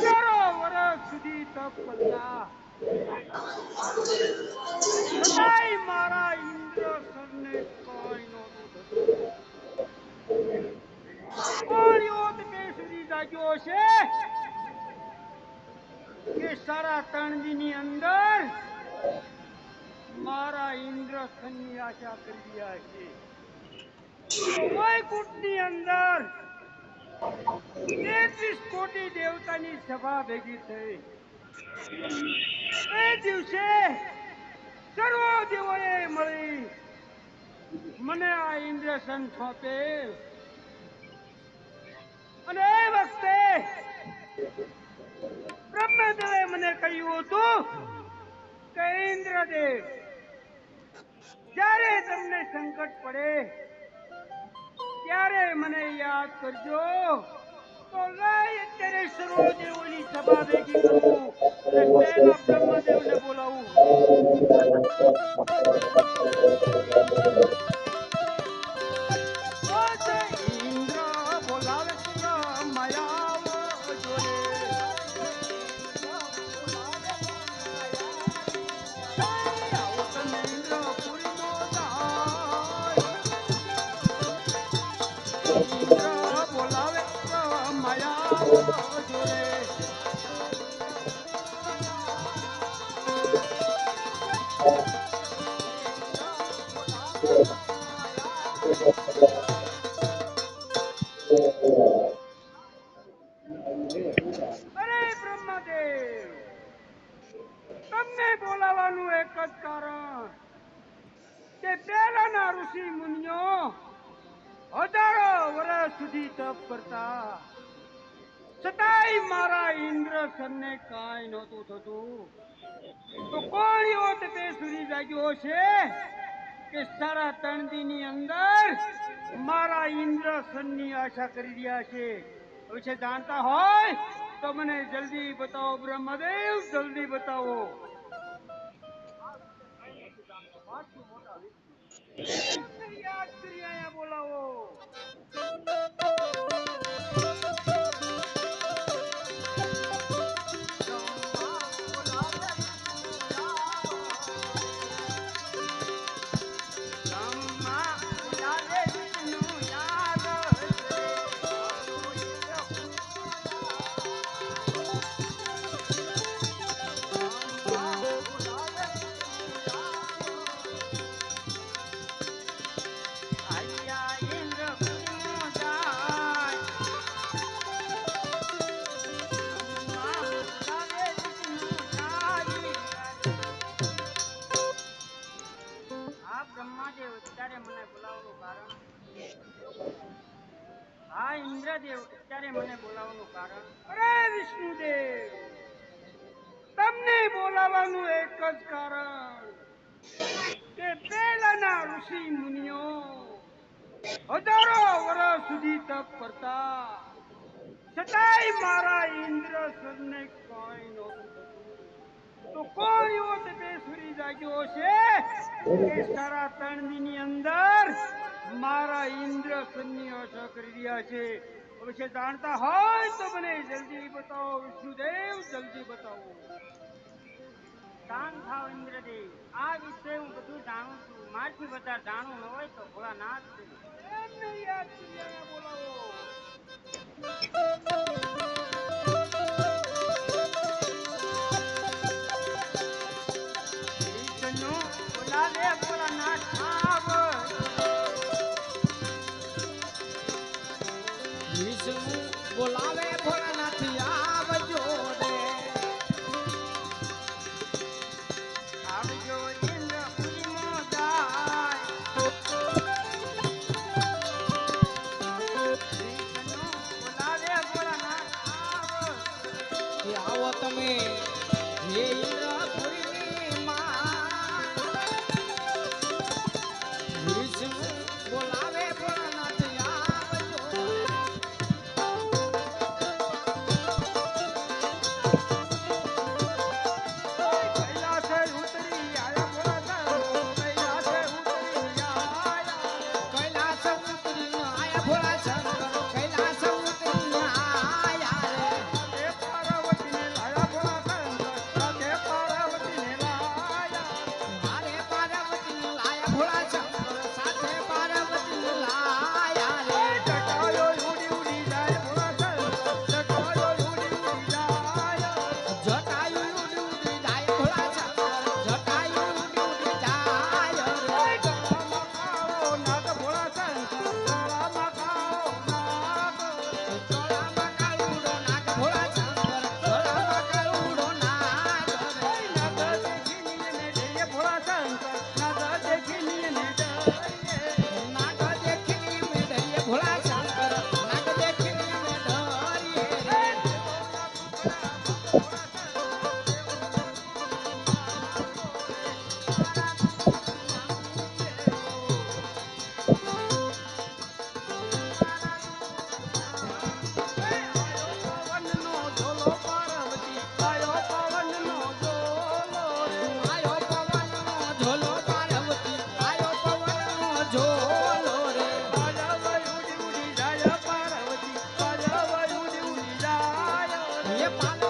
હજારો વર્ષ સુધી તપ કરતા છતાંય મારા ઇન્દ્ર સરને કઈ નહોતું થતું. કોણ એવો તે સુધી જાગ્યો છે કે સારા 3 દીની અંદર મારા ઇન્દ્ર સનની આશા કરી રહ્યા છે. વૈકુંઠની અંદર 33 કોટી દેવતાની સભા ભેગી થઈ. એ દિવસે સર્વ દેવોએ મળી મને આ ઇન્દ્રસન સોંપે અને એ વખતે બ્રહ્મદેવે મને કહ્યું હતું કે ઇન્દ્રદેવ, જ્યારે તમને સંકટ પડે ત્યારે મને યાદ કરજો. તો લઈ અત્યારે સર્વદેવોની સભા ભેગી કરું અને પહેલા બ્રહ્મદેવને બોલાવું. ઇન્દ્ર બોલાવે માયા જોડે. આવો તમે ઇન્દ્રપુરીનો જાય. ઇન્દ્ર બોલાવે માયા જોડે. અરે બ્રહ્મદેવ, તમને બોલાવાનું એક જ કારણ કે પહેલાના ઋષિ મુનિઓ હજારો વર્ષ સુધી તપ કરતા છતાંય મારા ઇન્દ્રસનને કાંઈ નહોતું થતું. તો કોણ એવો તે સુધી જાગ્યો છે કે સારા 3 દીની અંદર મારા ઇન્દ્રસનની આશા કરી રહ્યા છે? વિશે જાણતા હોય તો મને જલ્દી બતાવો બ્રહ્મદેવ, જલ્દી બતાવો. યાદ કરી અહીંયા બોલાવો. હા ઇન્દ્રદેવ, અત્યારે મને બોલાવવાનું કારણ? અરે વિષ્ણુદેવ, તમને બોલાવવાનું એક જ કારણ કે પહેલાના ઋષિ મુનિઓ હજારો વર્ષ સુધી તપ કરતા છતાંય મારા ઇન્દ્રસરને કોઈ નહોતું થતું. તો કોણ એવો તપેશ્વરી જાગ્યો છે કે સારા 3 દિનની અંદર મારા ઇન્દ્રસનની આશા કરી રહ્યા છે? અવશ્ય જાણતા હોય તો મને જલ્દી બતાવો વિષ્ણુદેવ, જલ્દી બતાવો. શાંત થાવ ઇન્દ્રદેવ, આ વિશે હું બધું જાણું છું. મારથી વધારે જાણવું ન હોય તો ભોળાનાથ છે. એમને યાદ કરી બોલાવો. વિષ્ણુ બોલાવે ભોળાનાથ આવ. વિષ્ણુ બોલાવે ભોળાનાથ આવજો રે. આવજો ઇન્દ્રપુરીમાં જાય. વિષ્ણુ બોલાવે ભોળાનાથ આવ. આવો તમે હે ઇન્દ્રપુરીની માં. વિષ્ણુ બોલાવે ભોળાનાથ આવજો. કૈલાસે ઉતરી આયા ભોળાનાથ, કૈલાસે ઉતરી આયા. કૈલાસ ઉતરીને આયા ભોળા શંકર, કૈલાસ ઉતરીને આયા રે. સાથે પાર્વતીને લાયા ભોળાશંકર, સાથે પાર્વતીને લાયા. મારે પાર્વતીને લાયા ભોળા શંકર, સાથે પાર્વતીને લાયા રે. જટાયો ઉડી ઉડી જાય ભોળાશંકર, જટાયો ઉડી ઉડી જાય. જટાયુ ઉડી ઉડી જાય ભોળા શંકર, જટાયુ ઉડી ઉડી જાય રે. ગળામાં કાળો નાગ ભોળાશંકર, ગળામાં કાળો નાગ. ગળામાં કાળુડો નાગ ભોળા શંકર, ગળામાં કાળુડો નાગ રે. નાગ દેખીને એને જઈએ ભોળાશંકર, નાગ દેખીને એને જઈએ. નાગ દેખીને મેં ડરીએ ભોળા શંકર, નાગ દેખીને મેં ડરીએ રે. પવનનો ઝોલો પાર્વતી, આયો પવનનો ઝોલો રે. આયો પવનનો ઝોલો પાર્વતી, આયો પવનનો ઝોલો રે. પાલવ ઉડી ઉડી જાય પાર્વતી, પાલવ ઉડી ઉડી જાય. એ પાલવ